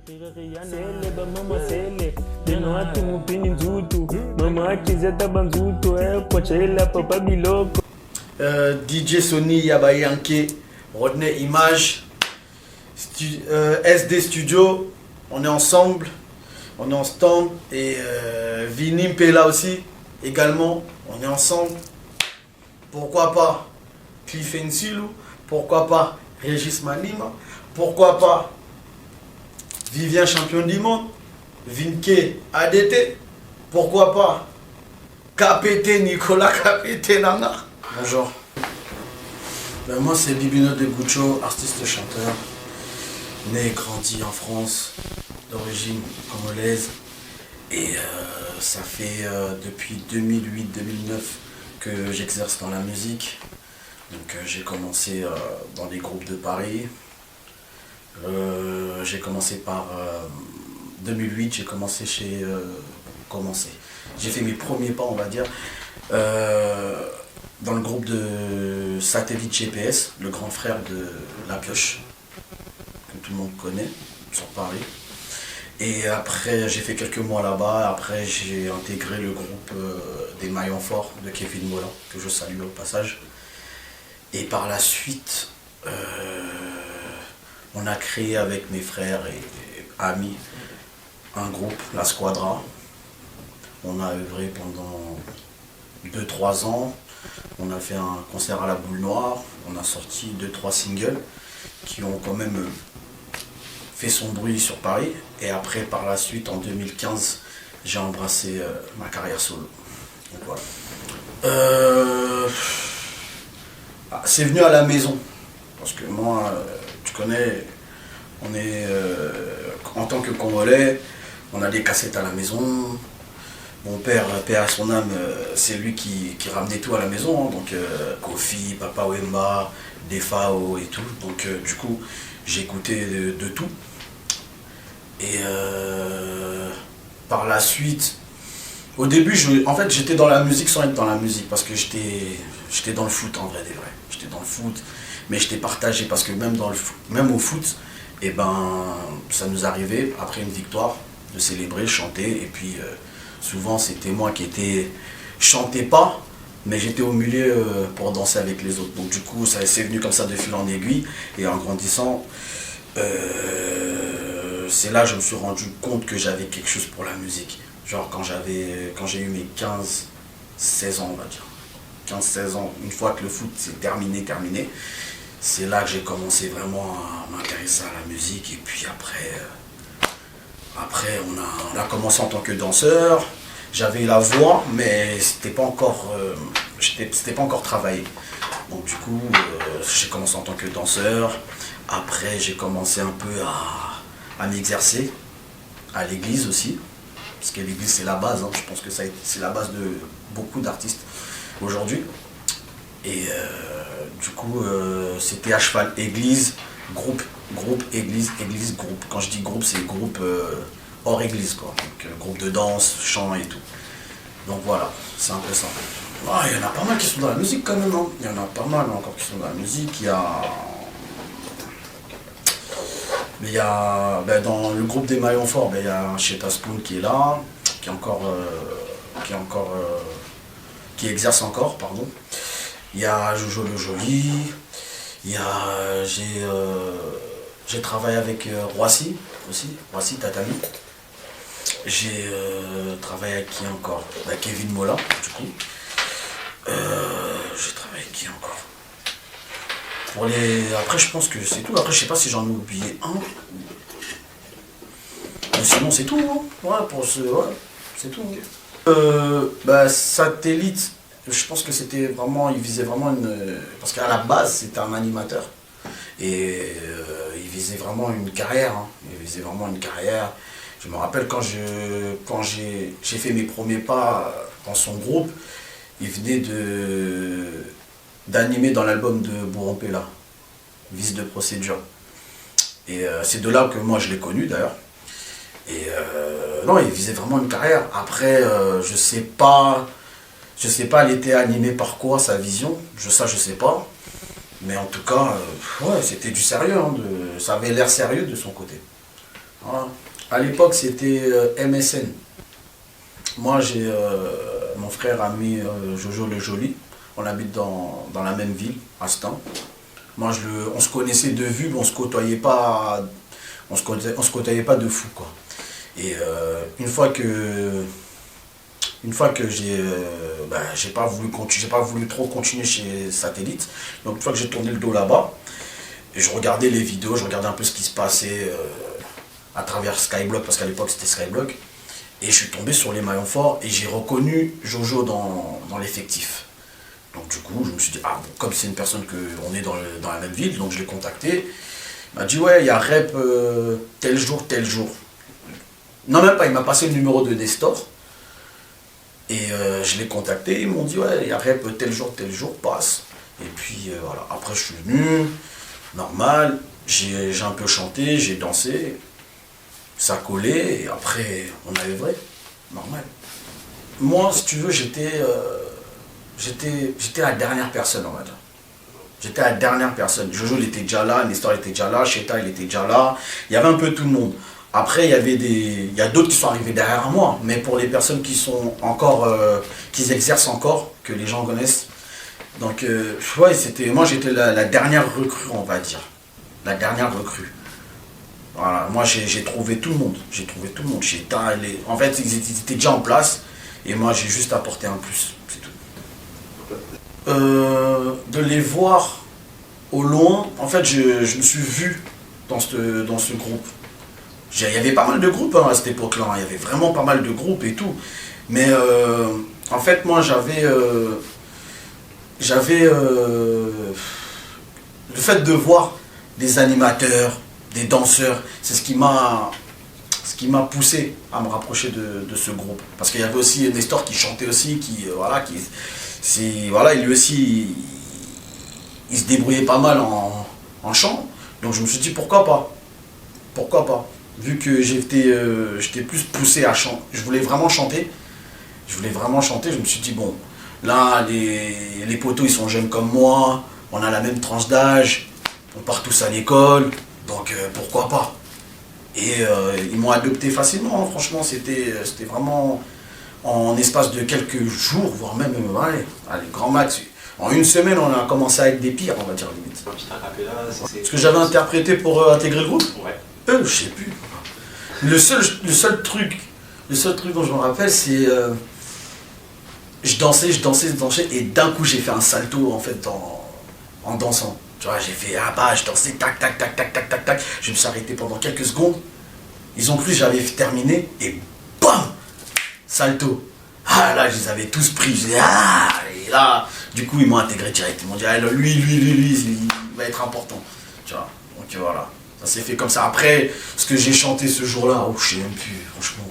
DJ Sony Yabayanke, Rodney Image, SD Studio, on est ensemble, on est en stand, et Vinim Pela aussi, également, on est ensemble. Pourquoi pas Cliff Nsilou, pourquoi pas Régis Malima, pourquoi pas Vivien champion du monde, Vinke ADT, pourquoi pas KPT Nicolas KPT Nana. Bonjour. Moi c'est Bibino de Guccio, artiste chanteur, né et grandi en France, d'origine congolaise, et ça fait depuis 2008-2009 que j'exerce dans la musique. Donc j'ai commencé dans les groupes de Paris. J'ai commencé par 2008, j'ai commencé chez j'ai fait mes premiers pas, on va dire, dans le groupe de Satellite GPS, le grand frère de La Pioche, que tout le monde connaît sur Paris. Et après j'ai fait quelques mois là-bas. Après j'ai intégré le groupe des Maillons Forts de Kevin Mola, que je salue au passage. Et par la suite, on a créé avec mes frères et amis un groupe, La Squadra. On a œuvré pendant 2-3 ans. On a fait un concert à la Boule Noire. On a sorti 2-3 singles qui ont quand même fait son bruit sur Paris. Et après, par la suite, en 2015, j'ai embrassé ma carrière solo. Donc voilà. C'est venu à la maison. Parce que moi, tu connais, on est en tant que Congolais, on a des cassettes à la maison. Mon père, paix à son âme, c'est lui qui ramenait tout à la maison, hein. Donc Kofi, Papa Wemba, Defao et tout. Donc du coup, j'écoutais de tout. Et par la suite, au début, en fait, j'étais dans la musique sans être dans la musique, parce que j'étais dans le foot en vrai des vrais. J'étais dans le foot, mais j'étais partagé, parce que même au foot, et ben, ça nous arrivait après une victoire de célébrer, chanter, et puis souvent c'était moi qui chantais pas, mais j'étais au milieu pour danser avec les autres. Donc du coup, ça c'est venu comme ça de fil en aiguille, et en grandissant, c'est là que je me suis rendu compte que j'avais quelque chose pour la musique. Genre quand j'ai eu mes 15-16 ans, on va dire. 15-16 ans, une fois que le foot s'est terminé, c'est là que j'ai commencé vraiment à m'intéresser à la musique. Et puis après on a commencé en tant que danseur. J'avais la voix, mais c'était pas encore travaillé. Donc du coup, j'ai commencé en tant que danseur. Après, j'ai commencé un peu à m'exercer à l'église aussi. Parce que l'église, c'est la base, hein. Je pense que c'est la base de beaucoup d'artistes aujourd'hui. Et du coup, c'était à cheval, église, groupe, église, groupe. Quand je dis groupe, c'est groupe hors église, quoi. Donc groupe de danse, chant et tout. Donc voilà, c'est un peu ça. Ah, il y en a pas mal qui sont dans la musique quand même, hein. Il y en a pas mal encore qui sont dans la musique. Dans le groupe des Maillons Forts, il y a Cheta Spoon qui est là, qui exerce encore, pardon. Il y a Jojo le Joli, j'ai travaillé avec Roissy aussi, Roissy Tatami. J'ai travaillé avec qui encore? Kevin Mola, du coup. J'ai travaillé avec qui encore? Après, je pense que c'est tout. Après, je sais pas si j'en ai oublié un. Mais sinon, c'est tout. Hein. Ouais, c'est tout. Satellite, je pense que c'était vraiment. Il visait vraiment parce qu'à la base, c'était un animateur. Et il visait vraiment une carrière. Hein. Il visait vraiment une carrière. Je me rappelle quand j'ai fait mes premiers pas dans son groupe, il venait d'animer dans l'album de Bourampela, Vice de procédure. Et c'est de là que moi je l'ai connu d'ailleurs. Et non, il visait vraiment une carrière. Après, je sais pas, elle était animée par quoi sa vision, je sais pas. Mais en tout cas, ouais, c'était du sérieux, hein, ça avait l'air sérieux de son côté. Voilà. À l'époque, c'était MSN. Moi, j'ai mon frère ami Jojo le Joli. On habite dans la même ville, à Stan. Moi, on se connaissait de vue, mais on se côtoyait pas, on se côtoyait pas de fou, quoi. Et une fois que j'ai pas voulu trop continuer chez Satellite. Donc une fois que j'ai tourné le dos là-bas, je regardais les vidéos, je regardais un peu ce qui se passait à travers Skyblock, parce qu'à l'époque c'était Skyblock. Et je suis tombé sur les maillons forts et j'ai reconnu Jojo dans l'effectif. Donc du coup, je me suis dit, ah bon, comme c'est une personne on est dans la même ville, donc je l'ai contacté. Il m'a dit, ouais, il y a rep tel jour, tel jour. Non, même pas, il m'a passé le numéro de Nestor. Et je l'ai contacté, ils m'ont dit, ouais, il y a rep tel jour, passe. Et puis voilà, après je suis venu, normal, j'ai un peu chanté, j'ai dansé, ça collait, et après on avait vrai, normal. Moi, si tu veux, j'étais la dernière personne, on va dire. J'étais la dernière personne. Jojo, il était déjà là, Nestor était déjà là, Cheta, il était déjà là. Il y avait un peu tout le monde. Après, il y a d'autres qui sont arrivés derrière moi. Mais pour les personnes qui sont encore, qui exercent encore, que les gens connaissent. Donc, ouais, moi, j'étais la dernière recrue, on va dire. La dernière recrue. Voilà, moi, j'ai trouvé tout le monde. J'ai trouvé tout le monde. En fait, ils étaient déjà en place. Et moi, j'ai juste apporté un plus. C'est tout. De les voir au loin, en fait, je me suis vu dans ce groupe. Il y avait pas mal de groupes à cette époque-là, il y avait vraiment pas mal de groupes et tout. Mais en fait, moi, le fait de voir des animateurs, des danseurs, c'est ce qui m'a poussé à me rapprocher de ce groupe. Parce qu'il y avait aussi Nestor qui chantait aussi, lui aussi, il se débrouillait pas mal en chant. Donc je me suis dit, pourquoi pas. Pourquoi pas. Vu que j'étais plus poussé à chanter, je voulais vraiment chanter. Je me suis dit, bon, là, les potos, ils sont jeunes comme moi, on a la même tranche d'âge, on part tous à l'école, donc pourquoi pas. Et ils m'ont adopté facilement, hein. Franchement, c'était vraiment en espace de quelques jours, voire même, allez, grand max. En une semaine, on a commencé à être des pires, on va dire limite. Ce que j'avais interprété pour intégrer le groupe, ouais. Je sais plus. Le seul truc dont je me rappelle, c'est je dansais, et d'un coup j'ai fait un salto en fait en dansant. Tu vois, j'ai fait je dansais, tac, tac, tac, tac, tac, tac, tac. Je me suis arrêté pendant quelques secondes. Ils ont cru que j'avais terminé et bam, salto. Ah là, je les avais tous pris. Je disais, et là, du coup, ils m'ont intégré direct. Ils m'ont dit, lui, il va être important. Tu vois, donc voilà. Ça s'est fait comme ça. Après, ce que j'ai chanté ce jour-là, je sais même plus, franchement.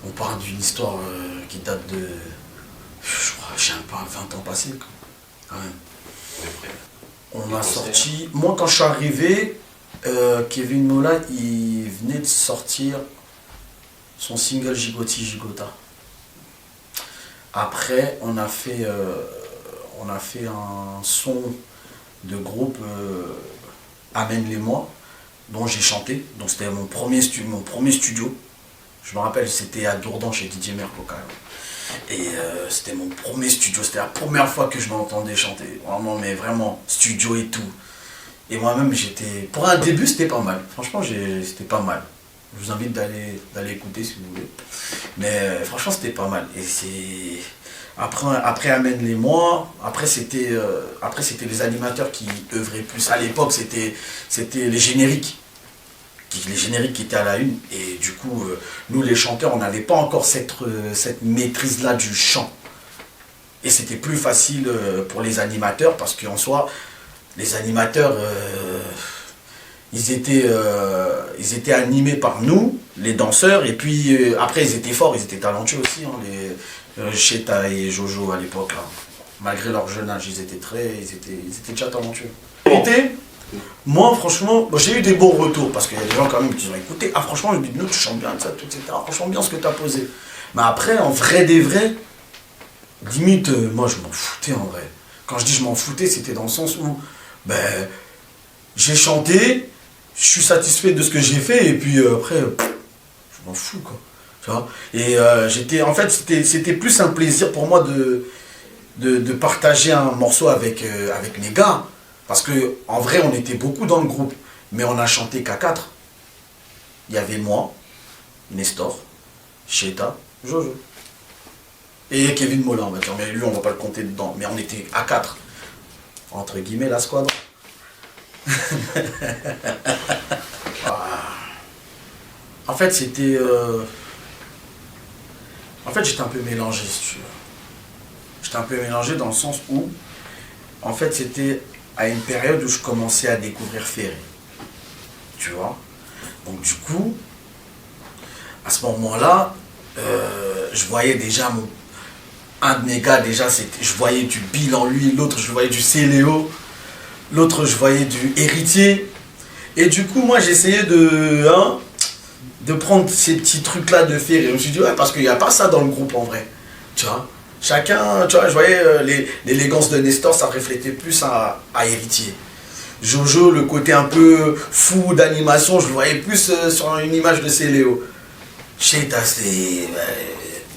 On parle d'une histoire qui date de, je crois, je sais pas, 20 ans passés, quand même. On a sorti, moi quand je suis arrivé, Kevin Mola, il venait de sortir son single Gigoti Gigota. Après, on a fait un son de groupe Amène-les-moi, dont j'ai chanté. Donc c'était mon premier studio. Je me rappelle, c'était à Dourdan chez DJ Merco quand même. Et c'était mon premier studio, c'était la première fois que je m'entendais chanter. Vraiment, mais vraiment, studio et tout. Et moi-même, pour un début, c'était pas mal. Franchement, c'était pas mal. Je vous invite d'aller écouter si vous voulez. Mais franchement, c'était pas mal. Et c'est... Après Amène-les-moi, après c'était les animateurs qui œuvraient plus. À l'époque, c'était les génériques. Les génériques qui étaient à la une. Et du coup, nous les chanteurs, on n'avait pas encore cette maîtrise-là du chant. Et c'était plus facile pour les animateurs parce qu'en soi, les animateurs, ils étaient animés par nous, les danseurs, et puis après ils étaient forts, ils étaient talentueux aussi, hein, Cheta et Jojo à l'époque, hein. Malgré leur jeune âge, ils étaient déjà talentueux. Moi franchement, j'ai eu des bons retours, parce qu'il y a des gens quand même qui ont écouté, franchement, je me dis, nous tu chantes bien, ça, tout, etc. Franchement bien ce que tu as posé. Mais après, en vrai des vrais, limite, moi je m'en foutais en vrai. Quand je dis je m'en foutais, c'était dans le sens où, j'ai chanté, je suis satisfait de ce que j'ai fait, et puis après, je m'en fous, quoi. Tu vois. Et en fait, c'était plus un plaisir pour moi de partager un morceau avec mes gars. Parce que en vrai, on était beaucoup dans le groupe, mais on a chanté qu'à 4. Il y avait moi, Nestor, Sheta, Jojo. Et Kevin Mola, on va dire. Mais lui, on va pas le compter dedans. Mais on était à 4. Entre guillemets, la squad. En fait, c'était... En fait, j'étais un peu mélangé, si tu veux. J'étais un peu mélangé dans le sens où... En fait, c'était à une période où je commençais à découvrir Ferré. Tu vois. Donc, du coup, à ce moment-là, je voyais déjà un de mes gars, déjà, je voyais du Bill en lui, l'autre, je voyais du Céléo, l'autre, je voyais du Héritier. Et du coup, moi, j'essayais de prendre ces petits trucs-là de Ferré. Je me suis dit, ouais, parce qu'il n'y a pas ça dans le groupe, en vrai. Tu vois. Chacun, tu vois, je voyais l'élégance de Nestor, ça reflétait plus à Héritier. Jojo, le côté un peu fou d'animation, je le voyais plus sur une image de Céléo. Sheta, c'est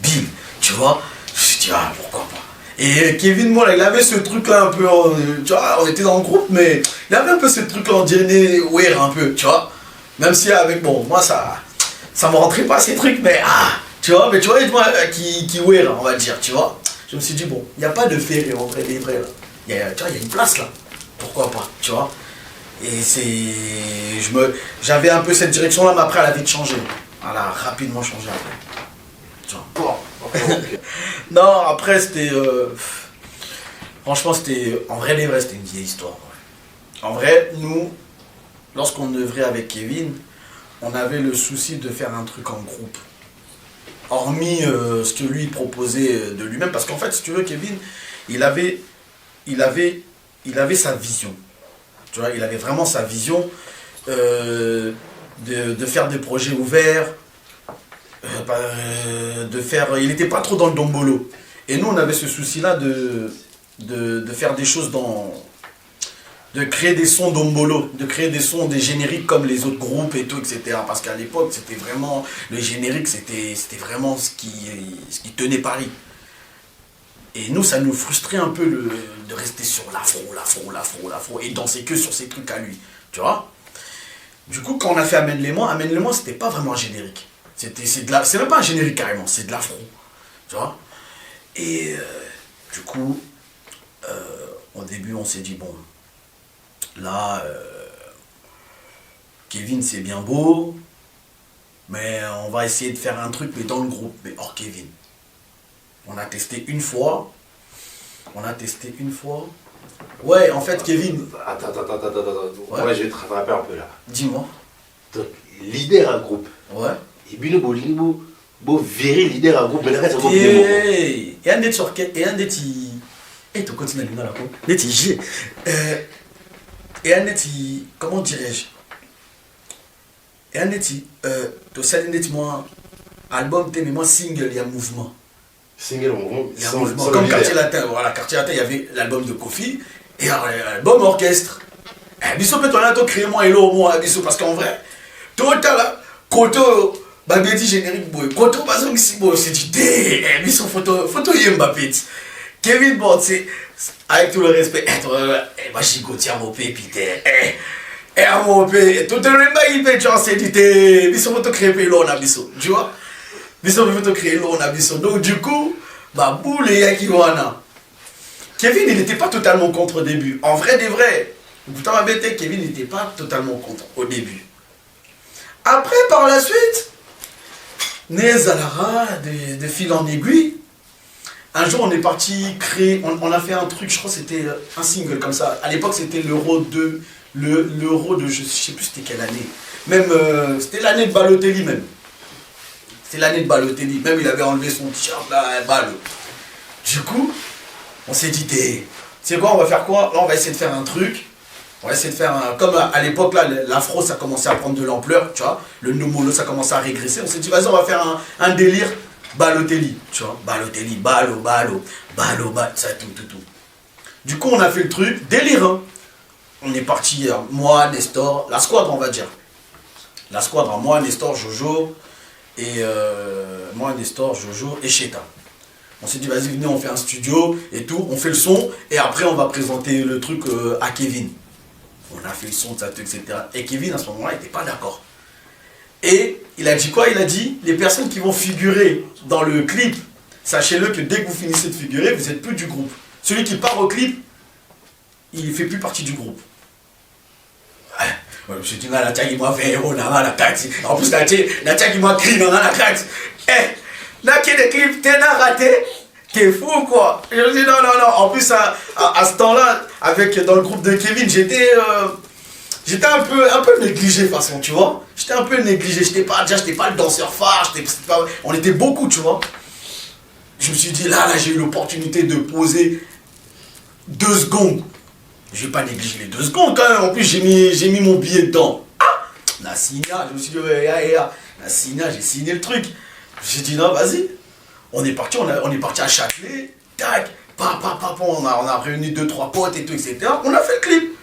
Bill, tu vois. Je me suis dit, ah, pourquoi pas. Et Kevin, moi, il avait ce truc-là un peu, tu vois, on était dans le groupe, mais il avait un peu ce truc-là en Jenny Weir un peu, tu vois. Même si avec, bon, moi, ça me rentrait pas ces trucs, mais tu vois, moi, qui Weir, on va dire, tu vois. Je me suis dit, bon, il n'y a pas de Ferré en vrai, les vrais, là. Tu vois, il y a une place, là. Pourquoi pas, tu vois. Et j'avais un peu cette direction-là, mais après, elle a vite changé. Elle a rapidement changé après. Tu vois. Non, après, c'était... franchement, c'était... En vrai, les vrais, c'était une vieille histoire. Ouais. En vrai, nous, lorsqu'on œuvrait avec Kevin, on avait le souci de faire un truc en groupe. Hormis ce que lui proposait de lui-même. Parce qu'en fait, si tu veux, Kevin, il avait sa vision. Tu vois, il avait vraiment sa vision de faire des projets ouverts, il n'était pas trop dans le dombolo. Et nous, on avait ce souci-là de faire des choses de créer des sons dombolo, de créer des sons, des génériques comme les autres groupes et tout, etc. Parce qu'à l'époque, c'était vraiment, le générique, c'était vraiment ce qui tenait Paris. Et nous, ça nous frustrait un peu de rester sur l'afro, et danser que sur ces trucs à lui, tu vois. Du coup, quand on a fait Amène-les-moi, c'était pas vraiment un générique. C'est même pas un générique carrément, c'est de l'afro, tu vois. Et du coup, au début, on s'est dit, bon, là, Kevin, c'est bien beau, mais on va essayer de faire un truc, mais dans le groupe, mais hors Kevin. On a testé une fois. Ouais, en fait, Kevin... Attends. Ouais. Moi, je vais te rattraper un peu là. Dis-moi. Donc, leader un groupe. Ouais. Et Bino Bolingo, viré leader un groupe, mais le reste, on va et un des sur et un des ti... Et tu continues à aller dans la peau. Des ti... Et un des ti... Comment dirais-je? Et un des ti... Tu sais, un des ti, moi... Album, mais moi, single, il y a mouvement. Single, il y a un mouvement. Comme Quartier Latin. Voilà, Quartier Latin, il y avait l'album de Kofi et l'album orchestre. Biso peut on créer moi et l'eau moi biso parce qu'en vrai, tout là, Koto, Babedi générique boy, Koto bazo ici boy, c'est du dé, biso photo yemba petit. Kevin bon, c'est avec tout le respect, moi j'ai goûté à mon pépite, à mon pépite, tout le monde il fait genre c'est du dé, biso photo créer l'eau on a biso, tu vois. Biso photo créer l'eau on a biso. Donc du coup, bah boule et yakiwana. Kevin, il n'était pas totalement contre au début. En vrai des vrais. Pourtant, ma bête, Kevin n'était pas totalement contre au début. Après, par la suite, Nézalara, de fil en aiguille, un jour on est parti créer, on a fait un truc, je crois que c'était un single comme ça. À l'époque, c'était l'Euro de, je sais plus c'était quelle année. Même, c'était l'année de Balotelli même. C'était l'année de Balotelli. Même il avait enlevé son t-shirt là, Balo. Du coup, on s'est dit, tu sais quoi, on va faire quoi? Là, on va essayer de faire un truc. On va essayer de faire un... Comme à l'époque, là, l'afro, ça commençait à prendre de l'ampleur, tu vois. Le nomolo, ça commençait à régresser. On s'est dit, vas-y, on va faire un délire Balotelli, tu vois. Balotelli, Balo, ça, tout. Du coup, on a fait le truc, délire, hein. on est parti, moi, Nestor, la squadre, on va dire. La squadre, moi, Nestor, Jojo, et moi, Nestor, Jojo et Cheta. On s'est dit, vas-y, venez, on fait un studio et tout, on fait le son, et après, on va présenter le truc à Kevin. On a fait le son, etc. Et Kevin, à ce moment-là, il n'était pas d'accord. Et il a dit quoi? Il a dit, les personnes qui vont figurer dans le clip, sachez-le que dès que vous finissez de figurer, vous n'êtes plus du groupe. Celui qui part au clip, il ne fait plus partie du groupe. Ouais, je me suis dit, la tienne, il m'a fait héros, la carte. En plus, la tienne, il m'a crié dans la carte. Eh, là, qui est des clips, t'es raté. T'es fou, quoi. Et je me dis, non. En plus, à ce temps-là, dans le groupe de Kevin, j'étais un peu négligé, de toute façon, tu vois. J'étais un peu négligé. J'étais pas le danseur phare. On était beaucoup, tu vois. Je me suis dit, là, j'ai eu l'opportunité de poser 2 secondes. Je vais pas négliger les 2 secondes, quand même. En plus, j'ai mis mon billet dedans. Ah, Nassina, je me suis dit, Nassina, j'ai signé le truc. Je me suis dit, non, vas-y. On est parti à Châtelet, tac, on a réuni 2-3 potes et tout, etc. On a fait le clip.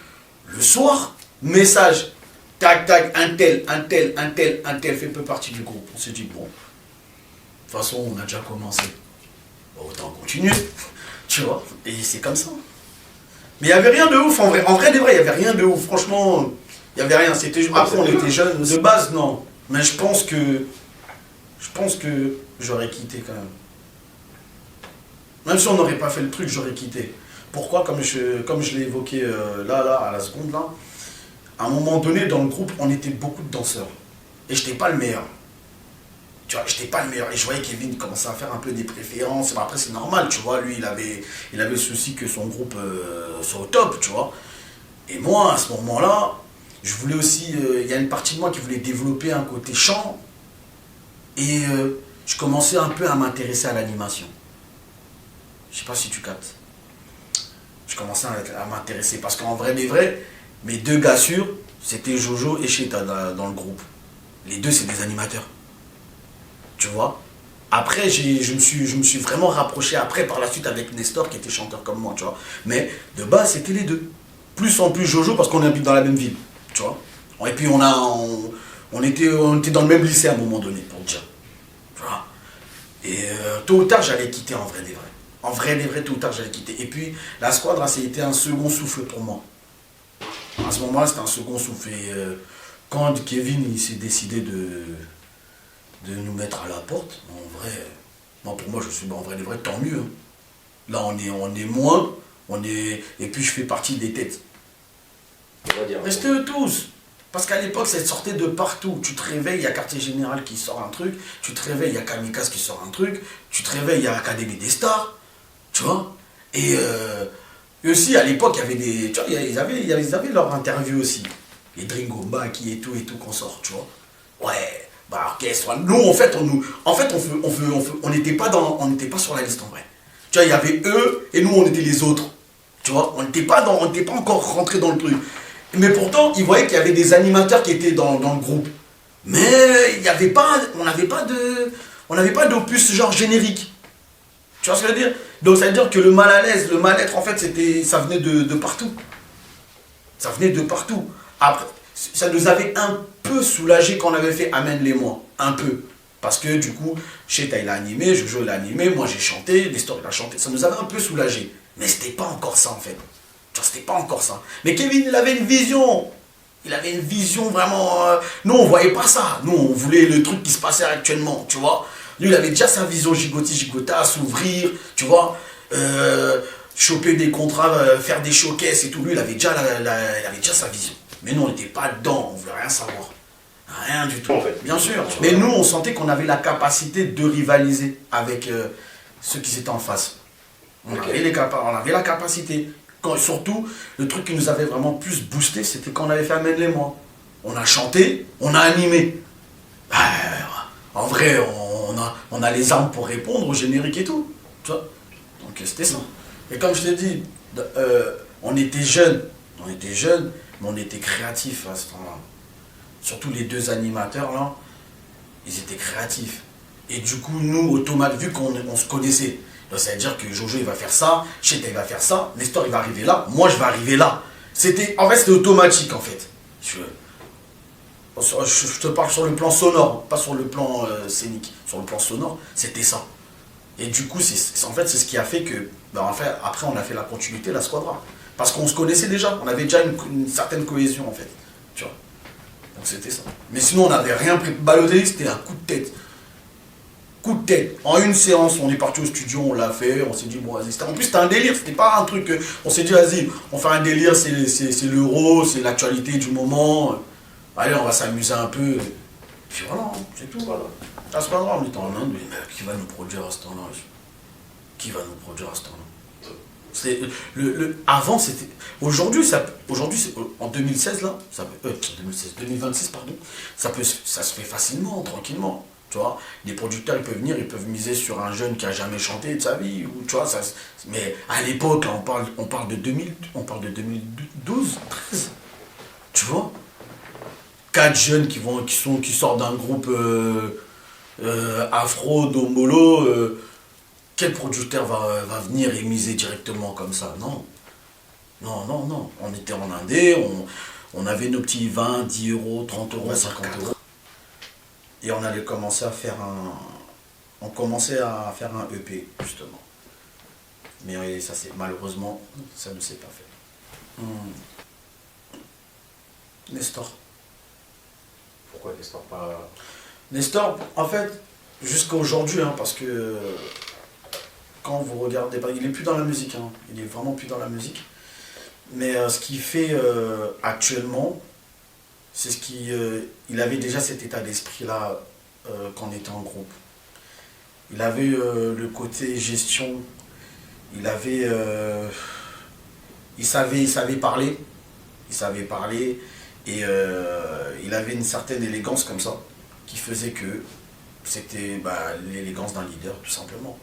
Le soir, message, tac, un tel fait peu partie du groupe. On s'est dit, bon, de toute façon, on a déjà commencé. Bon, autant continuer, tu vois, et c'est comme ça. Mais il n'y avait rien de ouf, en vrai de vrai, il n'y avait rien de ouf, franchement, il n'y avait rien. Après, on était jeunes, de base, non. Mais je pense que j'aurais quitté quand même. Même si on n'aurait pas fait le truc, j'aurais quitté. Pourquoi? Comme je l'ai évoqué là, à la seconde, là, à un moment donné, dans le groupe, on était beaucoup de danseurs. Et je n'étais pas le meilleur. Tu vois, j'étais pas le meilleur. Et je voyais Kevin commençait à faire un peu des préférences. Bon, après, c'est normal, tu vois. Lui, il avait le souci que son groupe soit au top, tu vois. Et moi, à ce moment-là, je voulais aussi... Il y a une partie de moi qui voulait développer un côté chant. Et je commençais un peu à m'intéresser à l'animation. Je sais pas si tu captes. Je commençais à m'intéresser. Parce qu'en vrai, mes 2 gars sûrs, c'était Jojo et Cheta dans le groupe. Les 2, c'est des animateurs. Tu vois. Après, je me suis vraiment rapproché après, par la suite, avec Nestor, qui était chanteur comme moi, tu vois. Mais de base, c'était les 2. Plus en plus Jojo, parce qu'on habite dans la même ville, tu vois. Et puis, on était dans le même lycée à un moment donné, pour dire. Tu vois. Et tôt ou tard, j'allais quitter en vrai des vrais. En vrai des vrais, tôt ou tard, j'allais quitter. Et puis, la squadre, ça a été un second souffle pour moi. À ce moment-là, c'était un second souffle. Et quand Kevin, il s'est décidé de nous mettre à la porte, en vrai, pour moi, je suis en vrai des vrais, tant mieux. Hein. Là, on est moins, et puis je fais partie des têtes. Restez eux tous. Parce qu'à l'époque, ça sortait de partout. Tu te réveilles, il y a Quartier Général qui sort un truc. Tu te réveilles, il y a Kamikaze qui sort un truc. Tu te réveilles, il y a Académie des Stars. Tu vois. Et aussi, à l'époque, il y avait des... Tu vois, ils avaient leur interview aussi. Les Dringo Baki et tout, qu'on sort, tu vois. Ouais, orchestre. Nous, en fait, on n'était pas sur la liste, en vrai. Tu vois, il y avait eux, et nous, on était les autres. Tu vois, on n'était pas encore rentrés dans le truc. Mais pourtant, ils voyaient qu'il y avait des animateurs qui étaient dans le groupe. Mais on n'avait pas d'opus genre générique. Tu vois ce que je veux dire? Donc ça veut dire que le mal à l'aise, le mal-être, en fait, ça venait de partout. Ça venait de partout. Après, ça nous avait un peu soulagé quand on avait fait Amène-les-moi. Un peu. Parce que du coup, Cheta il a animé, Jojo il a animé, moi j'ai chanté, Nestor il a chanté. Ça nous avait un peu soulagé. Mais c'était pas encore ça en fait. C'était pas encore ça. Mais Kevin, il avait une vision. Il avait une vision vraiment... Nous, on voyait pas ça. Nous, on voulait le truc qui se passait actuellement, tu vois. Lui, il avait déjà sa vision gigota, s'ouvrir, tu vois. Choper des contrats, faire des showcases et tout. Lui, il avait déjà sa vision. Mais nous, on n'était pas dedans. On voulait rien savoir. Rien du tout. En fait. Bien sûr. Mais nous, on sentait qu'on avait la capacité de rivaliser avec ceux qui étaient en face. On avait la capacité. Surtout, le truc qui nous avait vraiment plus boosté, c'était quand on avait fait Amène-les-moi. On a chanté, on a animé. En vrai, on a les armes pour répondre au générique et tout. Tu vois. Donc c'était ça. Et comme je t'ai dit, on était jeunes, mais on était créatifs à ce temps-là. Surtout les 2 animateurs là, ils étaient créatifs. Et du coup, nous, automatiquement, vu qu'on se connaissait, donc ça veut dire que Jojo il va faire ça, Cheta il va faire ça, Nestor il va arriver là, moi je vais arriver là. En fait, c'était automatique, en fait. Je te parle sur le plan sonore, pas sur le plan scénique. Sur le plan sonore, c'était ça. Et du coup, en fait, c'est ce qui a fait que, en fait, après, on a fait la continuité, la squadra. Parce qu'on se connaissait déjà, on avait déjà une certaine cohésion, en fait. Tu vois. Donc c'était ça. Mais sinon, on n'avait rien pris. Balotelli, c'était un coup de tête. Coup de tête. En une séance, on est parti au studio, on l'a fait, on s'est dit, bon, vas-y. En plus, c'était un délire, c'était pas un truc. On s'est dit, vas-y, on fait un délire, c'est l'euro, c'est l'actualité du moment. Allez, on va s'amuser un peu. Puis voilà, c'est tout, voilà. Ah, c'est pas grave, on était en Inde, mais qui va nous produire à ce temps-là? Qui va nous produire à ce temps-là? Avant, c'était. Aujourd'hui, en 2016, là, 2026, pardon, ça se fait facilement, tranquillement. Tu vois, les producteurs, ils peuvent venir, ils peuvent miser sur un jeune qui a jamais chanté de sa vie, ou tu vois, mais à l'époque, on parle de 2012, 13, tu vois, 4 jeunes qui sortent d'un groupe afro, dombolo, quel producteur va venir et miser directement comme ça? Non. Non, non, non. On était en Indé, on avait nos petits 20, 10 euros, 30 euros, 50 euros. Et on allait commencer à faire On commençait à faire un EP, justement. Mais ça, malheureusement, ça ne s'est pas fait. Nestor. Pourquoi Nestor pas... Nestor, en fait, jusqu'à aujourd'hui, parce que quand vous regardez, il est plus dans la musique, il est vraiment plus dans la musique. Mais ce qu'il fait actuellement, c'est il avait déjà cet état d'esprit-là quand on était en groupe. Il avait le côté gestion, il savait parler, et il avait une certaine élégance comme ça, qui faisait que c'était l'élégance d'un leader, tout simplement.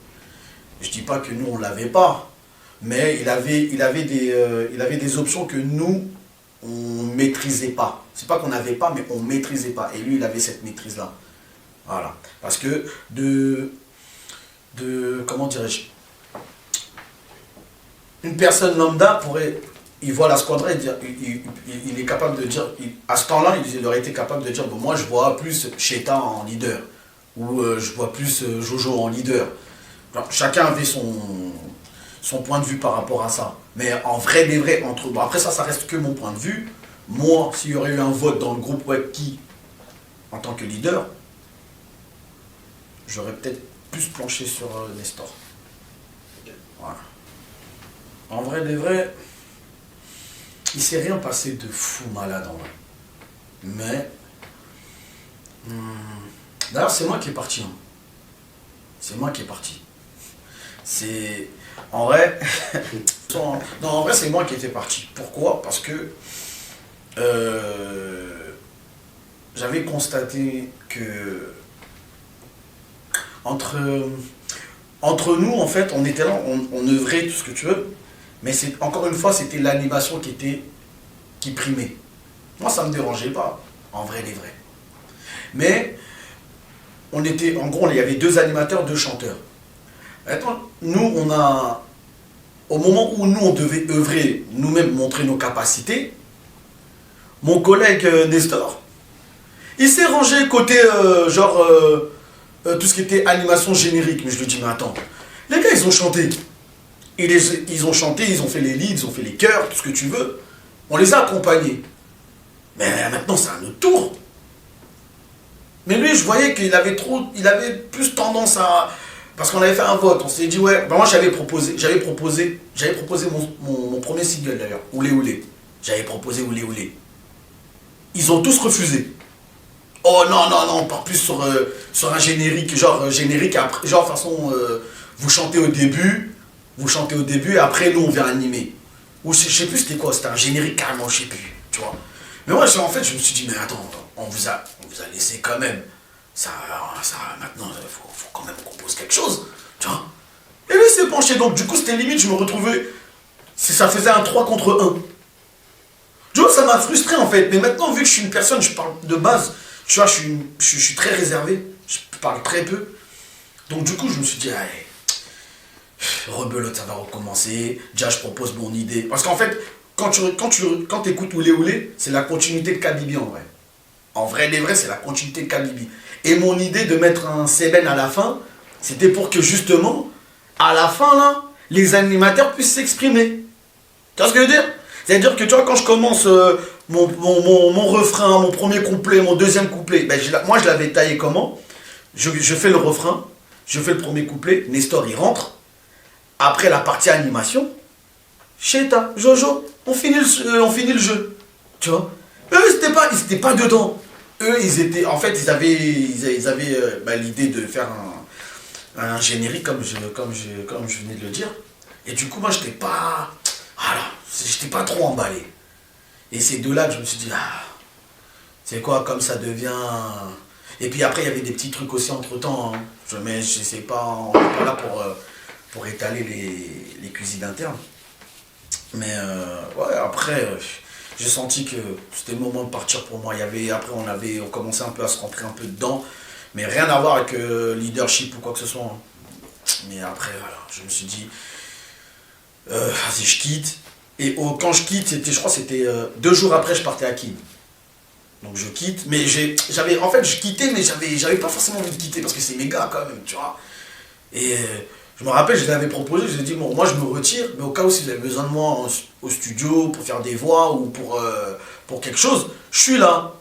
Je dis pas que nous on l'avait pas, mais il avait des options que nous on maîtrisait pas. C'est pas qu'on n'avait pas, mais on maîtrisait pas. Et lui, il avait cette maîtrise là. Voilà. Parce que comment dirais-je, une personne lambda il voit la squadra et il est capable de dire, à ce temps-là, il aurait été capable de dire, bon, moi je vois plus Cheta en leader, ou je vois plus Jojo en leader. Alors, chacun avait son point de vue par rapport à ça. Mais en vrai des vrais, après ça reste que mon point de vue. Moi, s'il y aurait eu un vote dans le groupe Webkey en tant que leader, j'aurais peut-être plus planché sur Nestor. Voilà. En vrai des vrais, il s'est rien passé de fou malade en vrai. Mais d'ailleurs, c'est moi qui est parti. C'est moi qui est parti. C'est... En vrai... non, en vrai, c'est moi qui étais parti. Pourquoi? Parce que j'avais constaté que entre nous, en fait, on était là, on œuvrait, tout ce que tu veux, mais encore une fois, c'était l'animation qui primait. Moi, ça ne me dérangeait pas, en vrai, les vrais. Mais, en gros, il y avait 2 animateurs, 2 chanteurs. Maintenant, nous, au moment où nous, on devait œuvrer, nous-mêmes montrer nos capacités, mon collègue Nestor, il s'est rangé côté, tout ce qui était animation générique. Mais je lui dis, mais attends, les gars, ils ont chanté. Ils ont chanté, ils ont fait les leads, ils ont fait les chœurs, tout ce que tu veux. On les a accompagnés. Mais maintenant, c'est à notre tour. Mais lui, je voyais qu'il avait plus tendance à... Parce qu'on avait fait un vote, on s'est dit, ouais, moi j'avais proposé mon premier single d'ailleurs, Oulé Oulé. J'avais proposé Oulé Oulé. Ils ont tous refusé. Oh non, non, non, on part plus sur un générique, générique, après, de toute façon, vous chantez au début, et après nous on vient animer. Ou je sais plus c'était quoi, c'était un générique carrément, je sais plus, tu vois. Mais moi, en fait, je me suis dit, mais attends, on vous a laissé quand même. Maintenant, il faut quand même qu'on pose quelque chose, tu vois. Et lui s'est penché, donc du coup, c'était limite, je me retrouvais, ça faisait un 3 contre 1. Tu vois, ça m'a frustré en fait. Mais maintenant, vu que je suis une personne, je parle de base, tu vois, je suis très réservé, je parle très peu. Donc du coup, je me suis dit, allez, rebelote, ça va recommencer. Déjà, je propose mon idée. Parce qu'en fait, quand écoutes Oulé Oulé, c'est la continuité de Kabibi en vrai. En vrai, les vrais, c'est la continuité de Kabibi. Et mon idée de mettre un Seben à la fin, c'était pour que justement, à la fin, là, les animateurs puissent s'exprimer. Tu vois ce que je veux dire? C'est-à-dire que tu vois, quand je commence mon refrain, mon premier couplet, mon deuxième couplet, ben, moi je l'avais taillé comment? Je fais le refrain, je fais le premier couplet, Nestor il rentre. Après la partie animation, Cheta, Jojo, on finit le jeu. Tu vois? Eux, ils étaient pas dedans. Eux, en fait, ils avaient l'idée de faire un générique comme je venais de le dire. Et du coup, moi, j'étais pas trop emballé. Et c'est de là que je me suis dit, c'est quoi, comme ça devient... Et puis après, il y avait des petits trucs aussi entre-temps. Hein. Mais je sais pas, on n'est pas là pour étaler les cuisines internes. Mais ouais, après, j'ai senti que c'était le moment de partir pour moi. Après, on commençait un peu à se rentrer un peu dedans. Mais rien à voir avec leadership ou quoi que ce soit. Hein. Mais après, voilà, je me suis dit, vas-y, je quitte. Et quand je quitte, je crois que c'était 2 jours après, je partais à Kim. Donc je quitte, mais je quittais, mais j'avais pas forcément envie de quitter parce que c'est mes gars quand même, tu vois. Et je me rappelle, je l'avais proposé, je lui ai dit, bon, moi je me retire, mais au cas où si vous avez besoin de moi au studio pour faire des voix ou pour quelque chose, je suis là.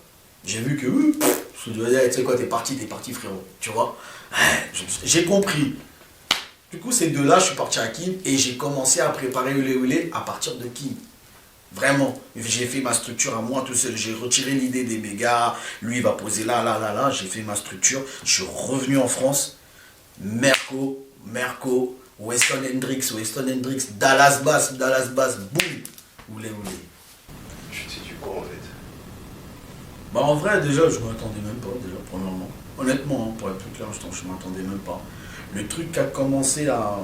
J'ai vu que, je me suis dit, tu sais quoi, t'es parti frérot, tu vois. J'ai compris. Du coup, c'est de là, je suis parti à Kim et j'ai commencé à préparer Oulé Oulé à partir de Kim. Vraiment, j'ai fait ma structure à moi tout seul, j'ai retiré l'idée des mégas, lui il va poser là, j'ai fait ma structure, je suis revenu en France, Merco, Weston Hendrix, Dallas Bass, boum, Oulé Oulé. Tu te sais du quoi en fait? Bah en vrai déjà je m'attendais même pas premièrement. Honnêtement, hein, pour être plus clair, je m'attendais même pas. Le truc qui a commencé à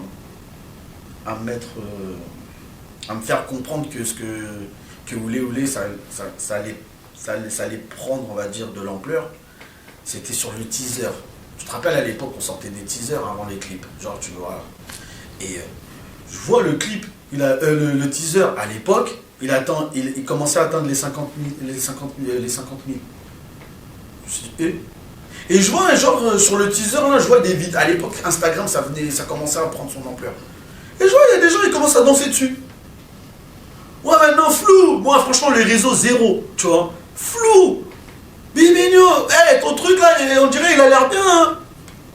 me faire comprendre que Oulé Oulé, ça allait prendre, on va dire, de l'ampleur, c'était sur le teaser. Tu te rappelles, à l'époque, on sortait des teasers avant les clips. Genre, tu vois. Et je vois le clip, le teaser, à l'époque, il commençait à atteindre les 50 000. Je me suis dit, et je vois, genre, sur le teaser, là, je vois des vidéos. À l'époque, Instagram, ça commençait à prendre son ampleur. Et je vois, il y a des gens, ils commencent à danser dessus. Ouais, maintenant, flou. Moi, franchement, les réseaux, zéro. Tu vois. Flou. Bimigno. Ton truc, là, on dirait, il a l'air bien. Hein.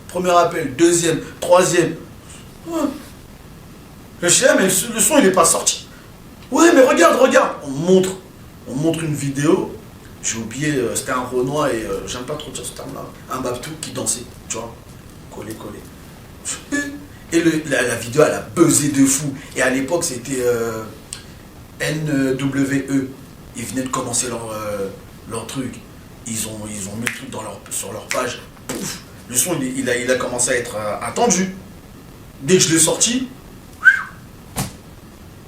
Premier appel, deuxième, troisième. Ouais. Je sais, mais le son, il n'est pas sorti. Ouais, mais regarde. On montre une vidéo. J'ai oublié, c'était un Renoir et j'aime pas trop dire ce terme-là. Un Babtou qui dansait. Tu vois. Collé. Et la vidéo, elle a buzzé de fou. Et à l'époque, c'était... NWE, ils venaient de commencer leur truc. Ils ont mis le truc sur leur page. Pouf, le son il a commencé à être attendu. Dès que je l'ai sorti,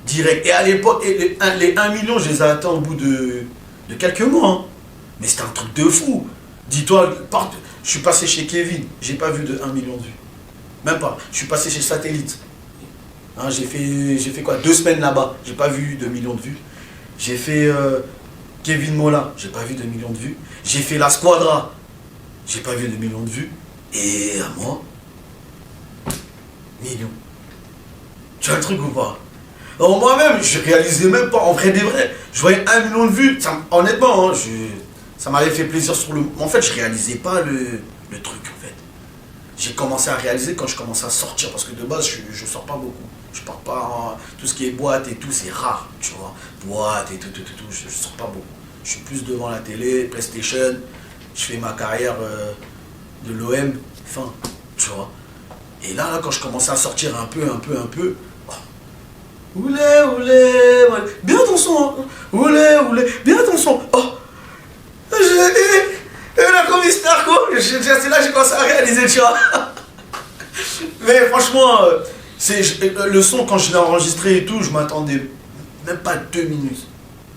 direct. Et à l'époque, les 1 million, je les ai atteints au bout de quelques mois. Hein. Mais c'était un truc de fou. Dis-toi, je suis passé chez Kevin, j'ai pas vu de 1 million de vues. Même pas. Je suis passé chez Satellite. Hein, j'ai fait quoi, 2 semaines là-bas, j'ai pas vu 2 millions de vues. J'ai fait Kevin Mola, j'ai pas vu 2 millions de vues. J'ai fait La Squadra, j'ai pas vu 2 millions de vues. Et à moi, millions. Tu vois le truc ou pas? Alors moi-même, je réalisais même pas, en vrai des vrais. Je voyais 1 million de vues, honnêtement, hein, ça m'avait fait plaisir sur le... En fait, je réalisais pas le truc en fait. J'ai commencé à réaliser quand je commençais à sortir, parce que de base, je sors pas beaucoup. Je pars pas, tout ce qui est boîte et tout, c'est rare, tu vois. Boîte et tout, je sors pas beaucoup. Je suis plus devant la télé, PlayStation, je fais ma carrière de l'OM, fin, tu vois. Et là, quand je commençais à sortir un peu, oh. Oulé, bien ton son, hein. Oulé, bien ton son. Oh, la commissaire, quoi. C'est là que j'ai commencé à réaliser, tu vois. Mais franchement, le son, quand je l'ai enregistré et tout, je m'attendais même pas 2 minutes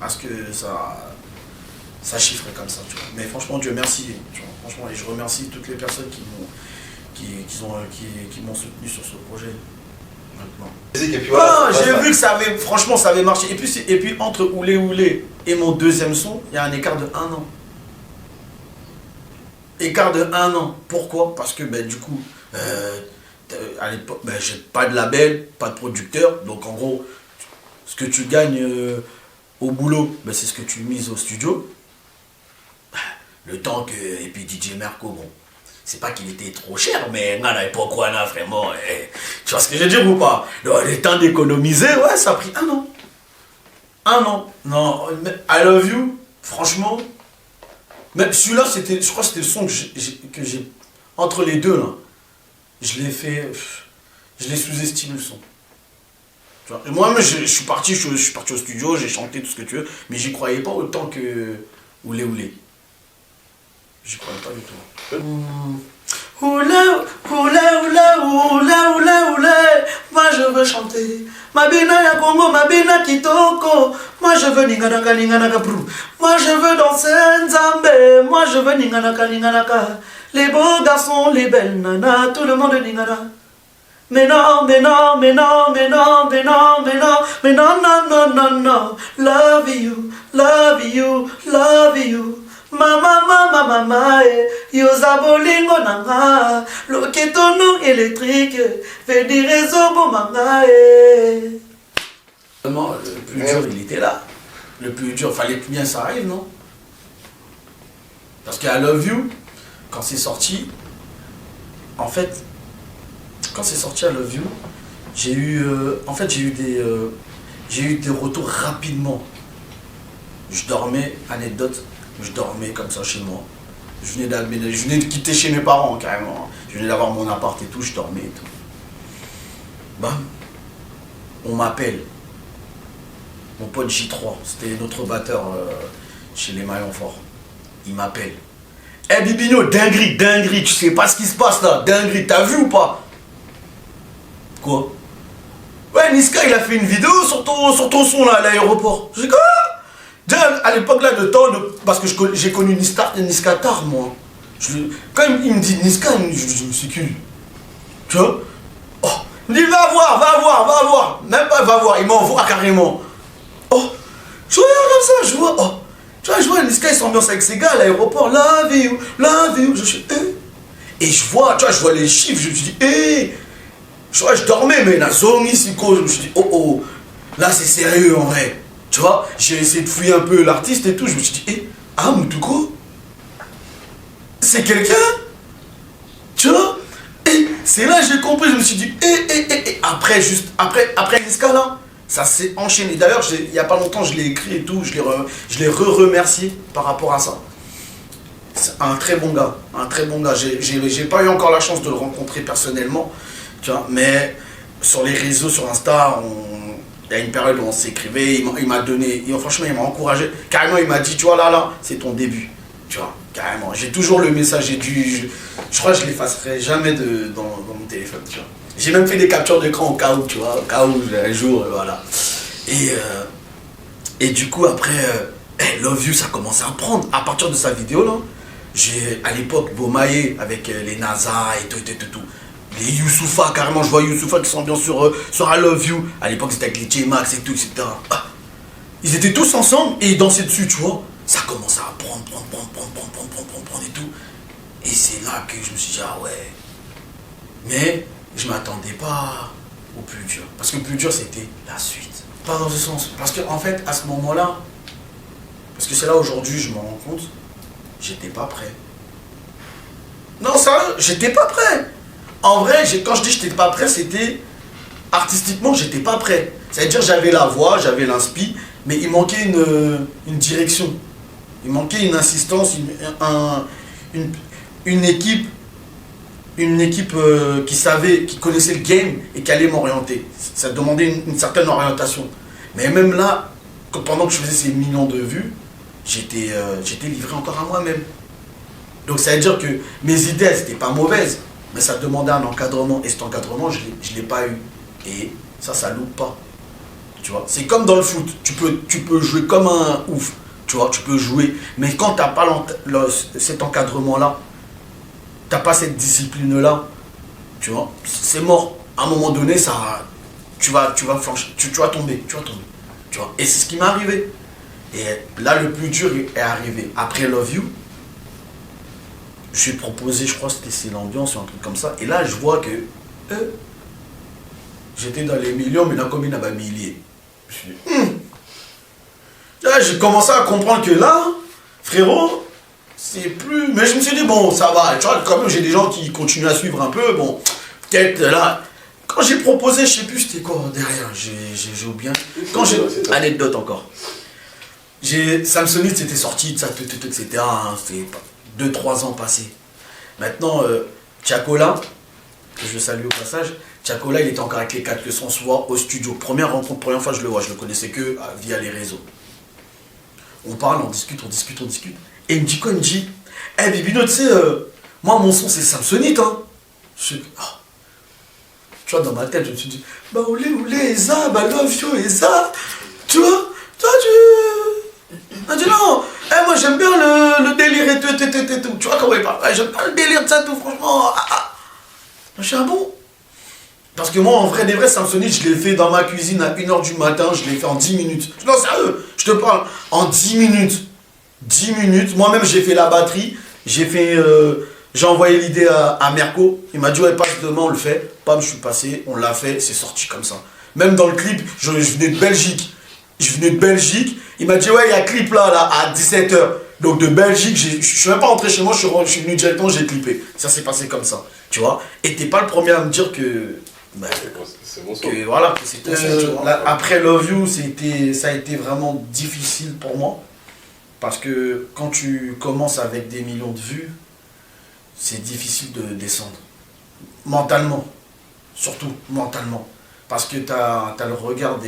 à ce que ça chiffrait comme ça, tu vois. Mais franchement, Dieu merci, tu vois. Franchement, et je remercie toutes les personnes qui m'ont soutenu sur ce projet. Et puis Ah, voilà, j'ai vu que ça avait, franchement, ça avait marché. Et puis entre Oulé Oulé et mon deuxième son, il y a un écart de 1 an. Écart de 1 an. Pourquoi? Parce que ben, du coup, à l'époque, ben, j'ai pas de label, pas de producteur. Donc en gros, ce que tu gagnes au boulot, ben, c'est ce que tu mises au studio. Le temps que. Et puis DJ Merco, bon. C'est pas qu'il était trop cher, mais à l'époque, là, vraiment. Tu vois ce que je veux dire ou pas? Le temps d'économiser, ouais, ça a pris 1 an. 1 an. Non, I Love You, franchement. Mais celui-là, c'était, je crois que c'était le son que j'ai entre les deux, là. Je l'ai fait. Je l'ai sous-estimé le son. Tu vois, et moi-même, je suis parti au studio, j'ai chanté tout ce que tu veux, mais j'y croyais pas autant que Oulé Oulé. J'y croyais pas du tout. Oulé, oulé, oulé, oulé, oulé, oulé. Moi je veux chanter. Mabina ya Congo, Mabina Kitoko. Moi je veux ninganaka, ninganaka brou. Moi je veux danser Nzambe. Moi je veux ninganaka, ninganaka. Les beaux garçons, les belles nanas, tout le monde ningana. Mais non, mais non, mais non, mais non, mais non, mais non, mais non, non, non, non, non. Love you, love you, love you. Mama, mama, mama, yoza bolingo nanga. Loketono électrique, fait des réseaux bon manga. Vraiment, le plus dur, il était là. Le plus dur, fallait que bien ça arrive, non? Parce qu'à Love You, quand c'est sorti, en fait, quand c'est sorti à Love You, j'ai eu, j'ai eu des retours rapidement. Je dormais, anecdote, je dormais comme ça chez moi. Je venais de quitter chez mes parents carrément. Je venais d'avoir mon appart et tout, je dormais et tout. Bam, on m'appelle. Mon pote J3, c'était notre batteur chez les Maillons Forts. Il m'appelle. Eh Bibino, dinguerie, dinguerie, tu sais pas ce qui se passe là, dinguerie, t'as vu ou pas? Quoi? Ouais, Niska, il a fait une vidéo sur ton son là à l'aéroport. Je dis quoi? Déjà à l'époque là de temps, parce que j'ai connu Niska tard moi. Quand il me dit Niska, je me dis c'est qui? Tu vois? Oh, il me dit va voir, va voir, va voir. Même pas va voir, il m'envoie carrément. Oh, je regarde comme ça, je vois, oh. Tu vois, je vois Niska, il s'ambiance avec ses gars à l'aéroport, love you, je suis, et je vois, tu vois, je vois les chiffres, je me suis dit, je dormais, mais la zone ici, je me suis dit, oh, là c'est sérieux en vrai. Tu vois, j'ai essayé de fouiller un peu l'artiste et tout, je me suis dit, Moutouko, c'est quelqu'un? Tu vois? Et c'est là que j'ai compris, je me suis dit, après Niska là, ça s'est enchaîné. D'ailleurs, il n'y a pas longtemps, je l'ai écrit et tout, je l'ai remercié par rapport à ça. C'est un très bon gars, un très bon gars. J'ai pas eu encore la chance de le rencontrer personnellement, tu vois, mais sur les réseaux, sur Insta, il y a une période où on s'écrivait, il m'a donné, franchement, il m'a encouragé. Carrément, il m'a dit, tu vois, là, c'est ton début, tu vois, carrément. J'ai toujours le message, je crois que je l'effacerai jamais dans mon téléphone, tu vois. J'ai même fait des captures d'écran au cas où, tu vois, au cas où un jour, voilà. Et du coup, après, Love You, ça commençait à prendre. À partir de sa vidéo, là, j'ai, à l'époque, Bomaye avec les NASA et tout. Les Youssoufa, carrément, je vois Youssoufa qui sont bien sur I Love You. À l'époque, c'était avec les J-Max et tout, etc. Ils étaient tous ensemble et ils dansaient dessus, tu vois. Ça commençait à prendre et tout. Et c'est là que je me suis dit, ah ouais. Mais je m'attendais pas au plus dur. Parce que le plus dur, c'était la suite. Pas dans ce sens. Parce qu'en fait, à ce moment-là, parce que c'est là aujourd'hui, je me rends compte, j'étais pas prêt. Non, sérieux, j'étais pas prêt. En vrai, quand je dis j'étais pas prêt, c'était artistiquement, j'étais pas prêt. C'est-à-dire, j'avais la voix, j'avais l'inspi, mais il manquait une direction. Il manquait une insistance, une équipe qui savait, qui connaissait le game et qui allait m'orienter. Ça demandait une certaine orientation. Mais même là, pendant que je faisais ces millions de vues, j'étais livré encore à moi-même. Donc ça veut dire que mes idées, elles n'étaient pas mauvaises, mais ça demandait un encadrement. Et cet encadrement, je ne l'ai pas eu. Et ça loupe pas. Tu vois, c'est comme dans le foot. Tu peux jouer comme un ouf. Tu vois, tu peux jouer. Mais quand tu n'as pas cet encadrement-là, t'as pas cette discipline-là, tu vois, c'est mort. À un moment donné, tu vas flancher, tu vas tomber, tu vois. Et c'est ce qui m'est arrivé. Et là, le plus dur est arrivé. Après Love You, j'ai proposé, je crois que c'était C'est l'ambiance ou un truc comme ça. Et là, je vois que j'étais dans les millions, mais là, comme il n'a pas milliers. Là, j'ai commencé à comprendre que là, frérot, c'est plus... Mais je me suis dit, bon, ça va. Tu vois, quand même, j'ai des gens qui continuent à suivre un peu. Bon, peut-être là... Quand j'ai proposé, je sais plus c'était quoi derrière, j'ai oublié. Quand j'ai... Anecdote encore. Samsonite, c'était sorti, ça, etc. Hein, c'est 2-3 ans passés. Maintenant, Tiakola, que je salue au passage, Tiakola, il était encore avec les 4 que sans se voir au studio. Première rencontre, première fois je le vois, je le connaissais que via les réseaux. On parle, on discute. Et il me dit quoi? Il me dit, hey, Bibino, tu sais, moi mon son c'est Samsonite, hein. Je suis, oh. Tu vois, dans ma tête, je me suis dit, bah oulé, Eza, bah love you, Eza. Tu vois, toi, tu... Il dit non, moi j'aime bien le délire et tout. Tu vois comment il parle, j'aime bien le délire de ça, tout, franchement. Je suis un bon. Parce que moi, en vrai, des vrais Samsonite, je l'ai fait dans ma cuisine à 1h du matin, je l'ai fait en 10 minutes. Non, sérieux, je te parle, en 10 minutes. 10 minutes, moi-même j'ai fait la batterie, j'ai envoyé l'idée à Merco, il m'a dit ouais passe demain, on le fait, pam je suis passé, on l'a fait, c'est sorti comme ça. Même dans le clip, je venais de Belgique, il m'a dit ouais il y a un clip là à 17h, donc de Belgique, je suis même pas rentré chez moi, je suis venu directement, j'ai clippé, ça s'est passé comme ça, tu vois, et t'es pas le premier à me dire que... Bah, c'est bon que voilà, c'est ton son, tu vois. Après Love You, ça a été vraiment difficile pour moi. Parce que quand tu commences avec des millions de vues, c'est difficile de descendre. Mentalement. Surtout mentalement. Parce que tu as le regard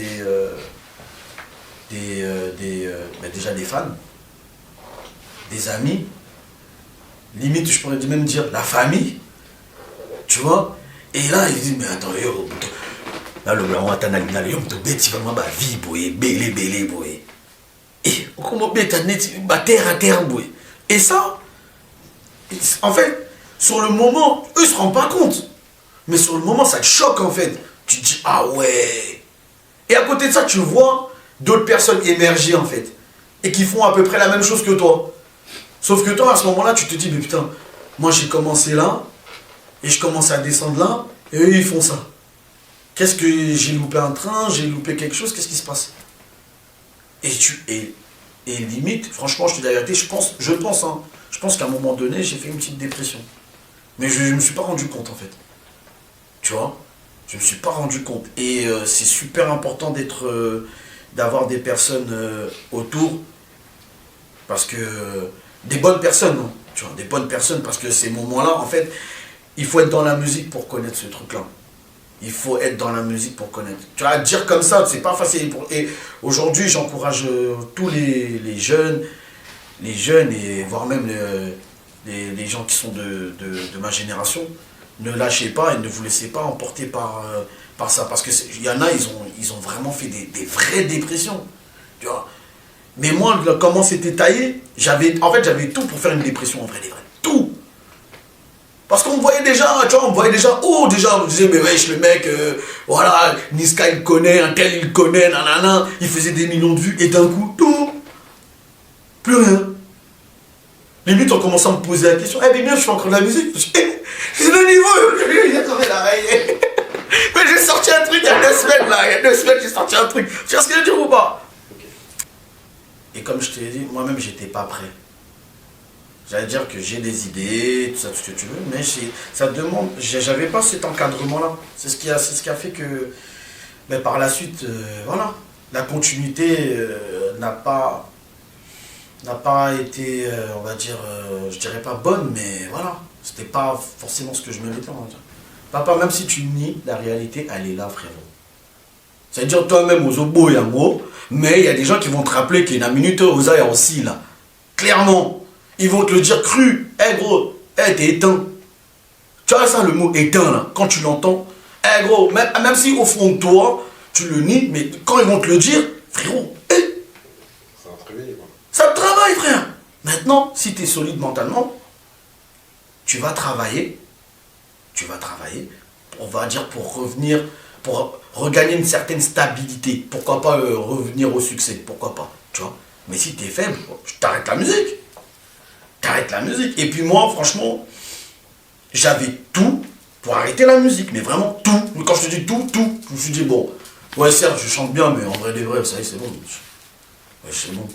déjà des fans, des amis, limite je pourrais même dire la famille, tu vois. Et là, ils disent, mais attends, là le blanc, attends, tu vas ma vie, boy, belé, boy. Et comment terre à terre, boy. Et ça, en fait, sur le moment, eux se rendent pas compte. Mais sur le moment, ça te choque en fait. Tu te dis, ah ouais. Et à côté de ça, tu vois d'autres personnes émerger en fait. Et qui font à peu près la même chose que toi. Sauf que toi, à ce moment-là, tu te dis, mais putain, moi j'ai commencé là, et je commence à descendre là, et eux ils font ça. Qu'est-ce que j'ai loupé un train, j'ai loupé quelque chose, qu'est-ce qui se passe? Et limite, franchement, je te dis la vérité, je pense qu'à un moment donné, j'ai fait une petite dépression. Mais je ne me suis pas rendu compte, en fait. Tu vois? Je ne me suis pas rendu compte. Et c'est super important d'avoir des personnes autour. Parce que... des bonnes personnes, hein, tu vois, des bonnes personnes, parce que ces moments-là, en fait, il faut être dans la musique pour connaître ce truc-là. Il faut être dans la musique pour connaître. Tu vas dire comme ça, c'est pas facile. Et aujourd'hui, j'encourage tous les jeunes, et voire même les gens qui sont de ma génération, ne lâchez pas et ne vous laissez pas emporter par ça. Parce qu'il y en a, ils ont vraiment fait des vraies dépressions. Tu vois. Mais moi, comment c'était taillé, j'avais tout pour faire une dépression en vrai, tout. Parce qu'on me voyait déjà, tu vois, on me disait, mais wesh, le mec, voilà, Niska il connaît, un tel il connaît, nanana, il faisait des millions de vues, et d'un coup, tout, plus rien. Limite, on commençait à me poser la question, eh bien, je fais encore de la musique, c'est le niveau, il a trouvé la raille. Mais j'ai sorti un truc il y a 2 semaines, là, il y a 2 semaines, j'ai sorti un truc, tu vois ce que je veux dire ou pas? Et comme je te l'ai dit, moi-même, j'étais pas prêt. J'allais dire que j'ai des idées, tout ça, tout ce que tu veux, mais ça demande, j'avais pas cet encadrement-là. C'est ce qui a fait que, mais par la suite, voilà, la continuité n'a pas été, on va dire, je dirais pas bonne, mais voilà, c'était pas forcément ce que je me mettais, on va dire. Papa, même si tu nies, la réalité, elle est là, frérot. C'est-à-dire toi-même, aux obo, il y a un mot, mais il y a des gens qui vont te rappeler qu'il y a une minute aux aïe aussi, là. Clairement. Ils vont te le dire cru. Eh gros, t'es éteint. Tu vois ça, le mot éteint, là, quand tu l'entends. Eh gros, même si au fond de toi, tu le nies, mais quand ils vont te le dire, frérot, ça va te réveiller, quoi. Ça te travaille, frère. Maintenant, si tu es solide mentalement, tu vas travailler, on va dire, pour revenir pour regagner une certaine stabilité. Pourquoi pas revenir au succès, pourquoi pas, tu vois. Mais si t'es faible, t'arrêtes la musique. T'arrêtes la musique. Et puis moi, franchement, j'avais tout pour arrêter la musique, mais vraiment tout. Quand je te dis tout, je me suis dit, bon, ouais, certes, je chante bien, mais en vrai des vrais, ça y est, c'est bon. Ouais, c'est bon.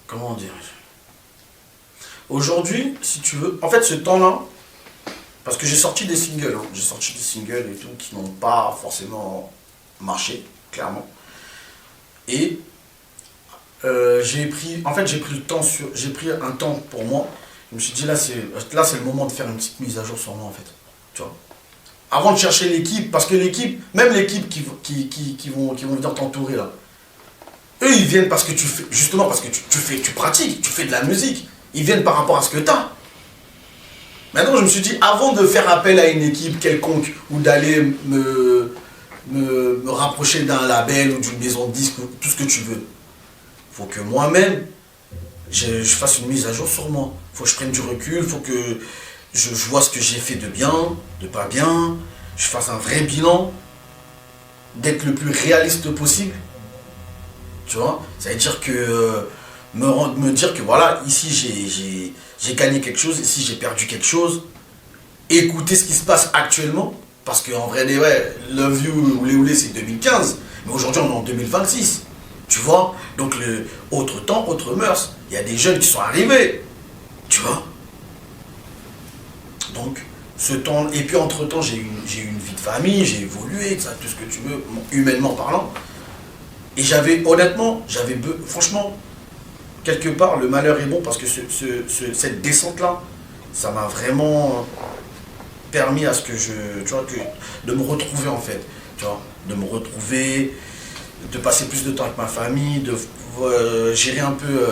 Comment dire? Aujourd'hui, si tu veux, en fait, ce temps-là, parce que j'ai sorti des singles, hein, j'ai sorti des singles et tout qui n'ont pas forcément marché, clairement. Et j'ai pris le temps j'ai pris un temps pour moi. Je me suis dit là c'est le moment de faire une petite mise à jour sur moi en fait. Tu vois. Avant de chercher l'équipe, parce que l'équipe, même l'équipe qui vont venir t'entourer là, eux ils viennent parce que tu fais, justement parce que tu pratiques, tu fais de la musique. Ils viennent par rapport à ce que tu as. Maintenant je me suis dit, avant de faire appel à une équipe quelconque ou d'aller me rapprocher d'un label ou d'une maison de disques, tout ce que tu veux, faut que moi-même je fasse une mise à jour sur moi. Faut que je prenne du recul, faut que je vois ce que j'ai fait de bien, de pas bien, je fasse un vrai bilan, d'être le plus réaliste possible. Tu vois, ça veut dire que me dire que voilà, ici j'ai gagné quelque chose, ici j'ai perdu quelque chose. Écouter ce qui se passe actuellement, parce qu'en vrai, ouais, Love You, Oulé Oulé, c'est 2015, mais aujourd'hui on est en 2026. Tu vois, donc autre temps, autre mœurs. Il y a des jeunes qui sont arrivés. Tu vois. Donc, ce temps. Et puis entre-temps, j'ai eu une vie de famille, j'ai évolué, ça, tout ce que tu veux, humainement parlant. Et honnêtement, franchement, quelque part, le malheur est bon parce que cette descente-là, ça m'a vraiment permis à ce que de me retrouver en fait. Tu vois, de me retrouver, de passer plus de temps avec ma famille, de gérer un peu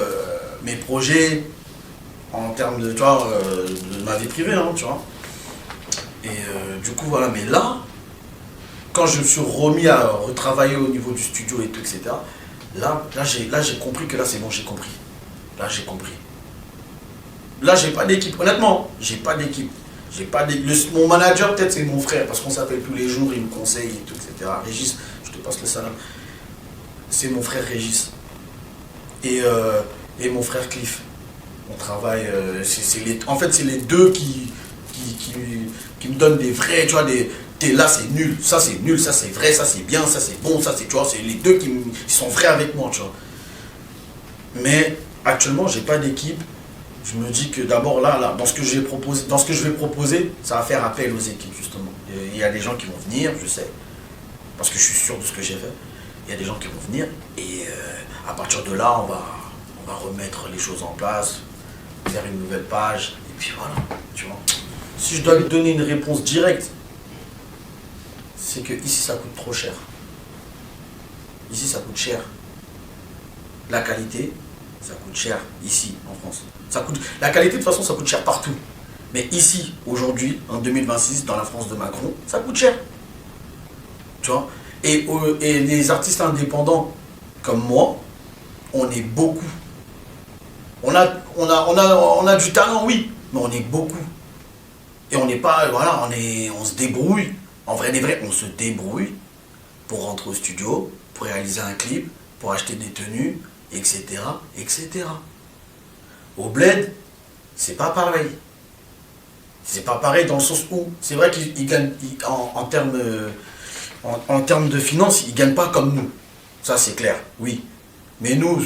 mes projets en termes de, de ma vie privée, hein, tu vois. Et du coup, voilà. Mais là, quand je me suis remis à retravailler au niveau du studio et tout, etc., là j'ai compris que là, c'est bon, j'ai compris. Là, j'ai compris. Là, j'ai pas d'équipe. Honnêtement, j'ai pas d'équipe. Mon manager, peut-être, c'est mon frère, parce qu'on s'appelle tous les jours, il me conseille et tout, etc. Régis, je te passe le salam. C'est mon frère Régis. Et mon frère Cliff. On travaille. En fait, c'est les deux qui me donnent des vrais, tu vois, là c'est nul, ça c'est vrai, ça c'est bien, ça c'est bon, ça c'est, tu vois, c'est les deux qui sont vrais avec moi, tu vois. Mais actuellement, j'ai pas d'équipe. Je me dis que d'abord là, dans ce que je vais proposer, ça va faire appel aux équipes, justement. Il y a des gens qui vont venir, je sais, parce que je suis sûr de ce que j'ai fait. Il y a des gens qui vont venir, et à partir de là, on va remettre les choses en place, faire une nouvelle page, et puis voilà, tu vois. Si je dois lui donner une réponse directe, c'est que ici ça coûte trop cher. Ici ça coûte cher. La qualité, ça coûte cher ici en France. La qualité de toute façon ça coûte cher partout. Mais ici, aujourd'hui, en 2026, dans la France de Macron, ça coûte cher. Tu vois. Et les artistes indépendants comme moi, on est beaucoup. On a du talent, oui, mais on est beaucoup. Et on n'est pas, voilà, on se débrouille. En vrai des vrais, on se débrouille pour rentrer au studio, pour réaliser un clip, pour acheter des tenues, etc., etc. Au bled, c'est pas pareil. C'est pas pareil dans le sens où, c'est vrai qu'ils gagnent, en termes de finances, ils gagnent pas comme nous. Ça, c'est clair, oui. Mais nous,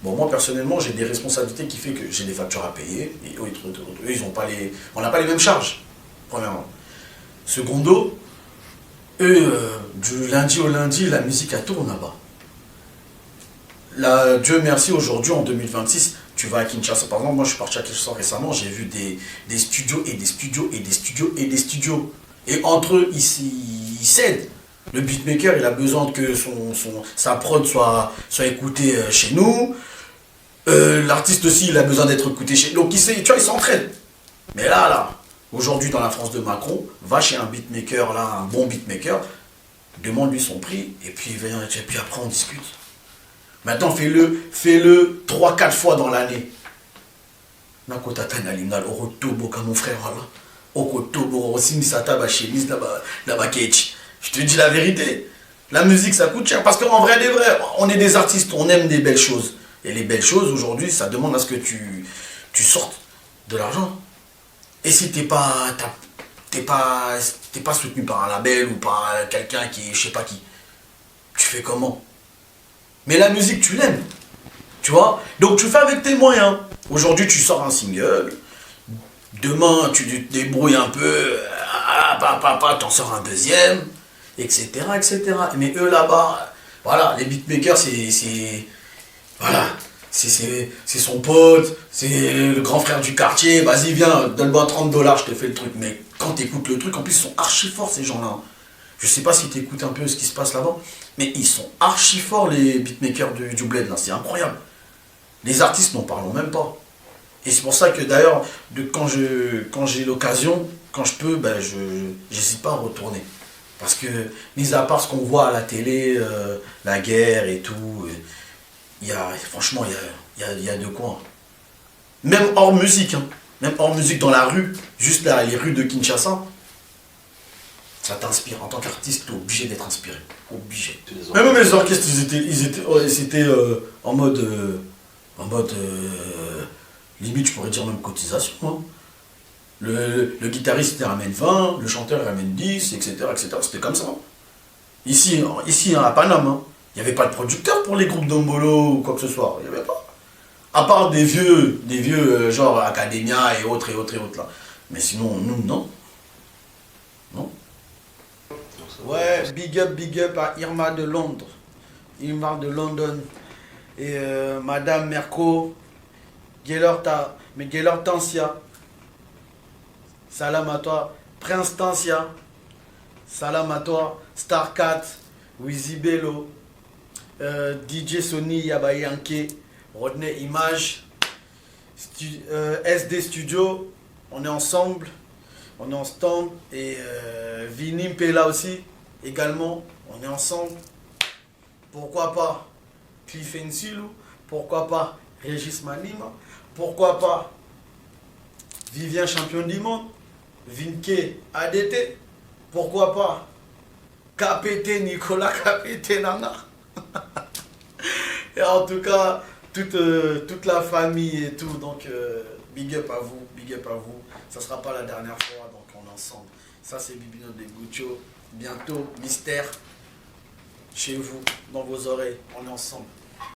bon, moi personnellement, j'ai des responsabilités qui fait que j'ai des factures à payer. Et eux, ils ont pas on n'a pas les mêmes charges, premièrement. Secondo, eux, du lundi au lundi, la musique elle tourne là-bas. Là, Dieu merci, aujourd'hui, en 2026, tu vas à Kinshasa. Par exemple, moi je suis parti à Kinshasa récemment, j'ai vu des studios et des studios et des studios et des studios. Et entre eux, ils s'aident. Le beatmaker, il a besoin que sa prod soit écoutée chez nous. L'artiste aussi, il a besoin d'être écouté chez nous. Donc, tu vois, ils s'entraident. Mais là, aujourd'hui, dans la France de Macron, va chez un beatmaker, là, un bon beatmaker, demande-lui son prix, et puis après, on discute. Maintenant, fais-le 3-4 fois dans l'année. Nakota Tanalinal, Orotobo, comme mon frère, voilà. Okotobo, Simisata, chemise, là-bas, Kechi. Je te dis la vérité. La musique, ça coûte cher. Parce qu'en vrai, des vrais, on est des artistes, on aime des belles choses. Et les belles choses, aujourd'hui, ça demande à ce que tu sortes de l'argent. Et si t'es pas soutenu par un label ou par quelqu'un qui, je sais pas qui, tu fais comment? Mais la musique, tu l'aimes. Tu vois? Donc tu fais avec tes moyens. Aujourd'hui, tu sors un single. Demain, tu te débrouilles un peu. T'en sors un deuxième. Etc. etc. Mais eux là-bas, voilà, les beatmakers, voilà. C'est son pote, c'est le grand frère du quartier, vas-y viens, donne-moi 30 $, je te fais le truc. Mais quand tu écoutes le truc, en plus ils sont archi forts ces gens-là. Je sais pas si tu écoutes un peu ce qui se passe là-bas, mais ils sont archi forts les beatmakers du Bled là, c'est incroyable. Les artistes n'en parlons même pas. Et c'est pour ça que d'ailleurs, quand j'ai l'occasion, quand je peux, ben j'hésite pas à retourner. Parce que, mis à part ce qu'on voit à la télé, la guerre et tout, franchement, il y a de quoi. Même hors musique, hein. Même hors musique dans la rue, juste là, les rues de Kinshasa, ça t'inspire. En tant qu'artiste, t'es obligé d'être inspiré. Obligé. Même les orchestres, c'était en mode, limite, je pourrais dire même cotisation. Hein. Le guitariste il ramène 20, le chanteur il ramène 10, etc. etc. C'était comme ça. Hein. Ici à Paname, hein. Il n'y avait pas de producteur pour les groupes d'Ombolo ou quoi que ce soit. Il n'y avait pas. À part des vieux genre Academia et autres là. Mais sinon, nous, non. Non. Ouais, big up à Irma de Londres. Irma de London. Et Madame Merco. Gaylor Tancia. Salam à toi. Prince Tancia. Salam à toi. Starcat. Wizzy Bello. DJ Sony Yabayanke. Rodney Image. SD Studio. On est ensemble. On est en stand. Et Vinim Pela aussi. Également. On est ensemble. Pourquoi pas Cliff Nsilou. Pourquoi pas Régis Manima. Pourquoi pas Vivien champion du monde. Vinke ADT. Pourquoi pas KPT Nicolas KPT Nana. Et en tout cas, toute la famille et tout. Donc, big up à vous, big up à vous. Ça sera pas la dernière fois, donc on est ensemble. Ça, c'est Bibino de Guccio. Bientôt, mystère chez vous, dans vos oreilles. On est ensemble.